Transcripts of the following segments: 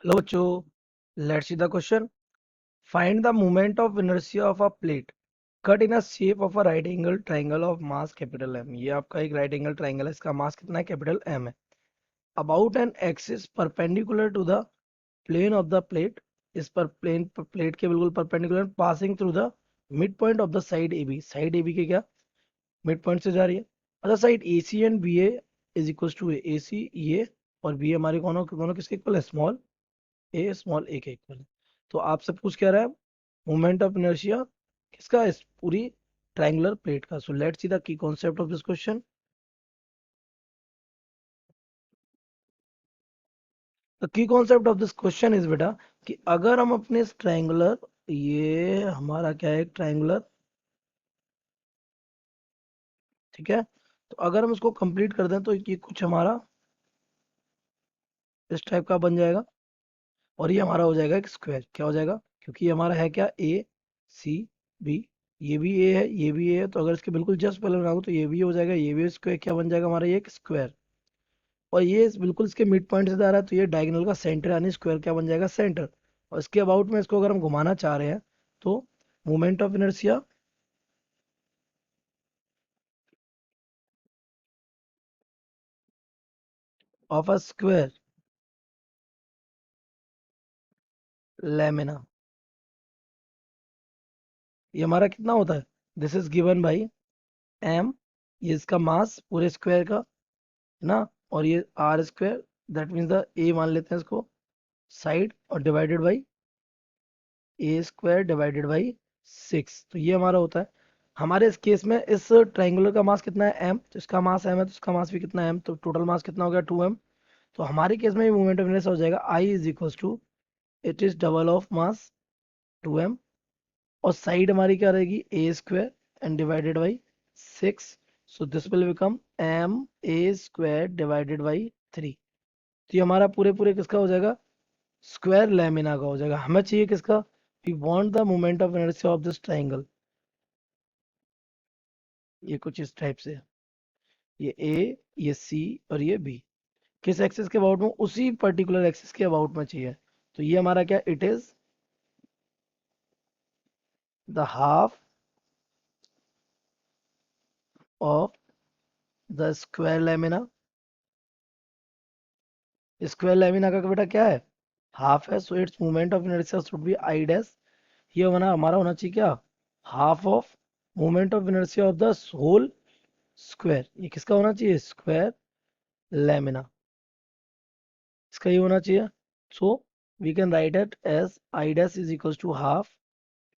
Hello, बच्चों. Let's see the question. Find the moment of inertia of a plate cut in a shape of a right angle triangle of mass capital M. ये आपका एक right angle triangle है, इसका मास कितना है? Capital M है. About an axis perpendicular to the plane of the plate. इस पर प्लेट के बिल्कुल perpendicular passing through the mid point of the side A B. Side A B के क्या मिड पॉइंट से जा रही है. Other side A C and B A is equal to A C ये और बी हमारे दोनों दोनों किसके इक्वल है? स्मॉल ए स्मॉल ए के इक्वल है. तो आपसे पूछ क्या रहा है? मोमेंट ऑफ इनर्शिया किसका? इस पूरी ट्रायंगुलर प्लेट का. So let's see the key concept of this question. The key concept of this question is बेटा कि अगर हम अपने इस ट्रायंगुलर, ये हमारा क्या है? एक ट्रायंगुलर, ठीक है. तो अगर हम इसको कंप्लीट कर दें तो ये कुछ हमारा इस टाइप का बन जाएगा और ये हमारा हो जाएगा एक स्क्वायर. क्या हो जाएगा? क्योंकि ये हमारा है क्या? ए सी बी. ये भी ए है, ये भी ए है, तो अगर इसके बिल्कुल जस्ट पहले बनाऊं तो ये भी हो जाएगा, ये भी स्क्वायर. क्या बन जाएगा हमारा? ये एक स्क्वायर. और ये बिल्कुल इसके मिड पॉइंट से जा रहा है तो ये डायगोनल का सेंटर यानी स्क्वायर क्या बन जाएगा? सेंटर. और इसके अबाउट में इसको अगर हम घुमाना चाह रहे हैं तो moment of inertia of a square lamina, ये हमारा कितना होता है? This is given by M. ये इसका मास पूरे स्क्वायर का है ना. और ये R square, that means the A मान लेते हैं इसको साइड, और divided by A square divided by 6. तो ये हमारा होता है. हमारे इस केस में इस ट्रायंगुलर का मास कितना है? एम. तो इसका मास एम है तो इसका मास भी कितना है? एम. तो टोटल मास कितना हो गया? 2m. तो हमारे केस में मोमेंट ऑफ इनर्शिया हो जाएगा I is equal to, it is double of mass 2m. और साइड हमारी क्या रहेगी? A square and divided by 6. So this will become M a square divided by 3. तो ये हमारा पूरे पूरे किसका हो जाएगा? स्क्वायर लेमिना का हो जाएगा. हमें चाहिए किसका? We want the moment of inertia of this triangle. ये कुछ इस टाइप से है. ये ए, ये सी और ये बी. किस एक्सिस के अबाउट में? उसी पर्टिकुलर एक्सिस के अबाउट में चाहिए. तो ये हमारा क्या? It is the half of the square lamina. Square lamina का बेटा क्या है? हाफ है. So its moment of inertia should be I dash. ये होना हमारा होना चाहिए क्या? Half of moment of inertia of the whole square. ये किसका होना चाहिए? Square lamina. इसका ये होना चाहिए. So we can write it as I dash is equal to half.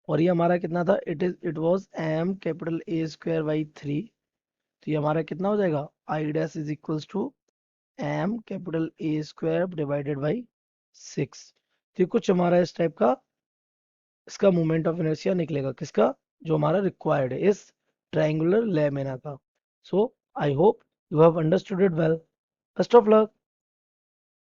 और ये हमारा कितना था? It was M capital A square by 3. तो ये हमारा कितना हो जाएगा? I dash is equal to M capital A square divided by 6. तो ये कुछ हमारा इस टाइप का इसका मोमेंट ऑफ इनर्शिया निकलेगा. किसका? जो हमारा रिक्वायर्ड है इस ट्रायंगुलर लेमिना का. So I hope you have understood it well. Best of luck.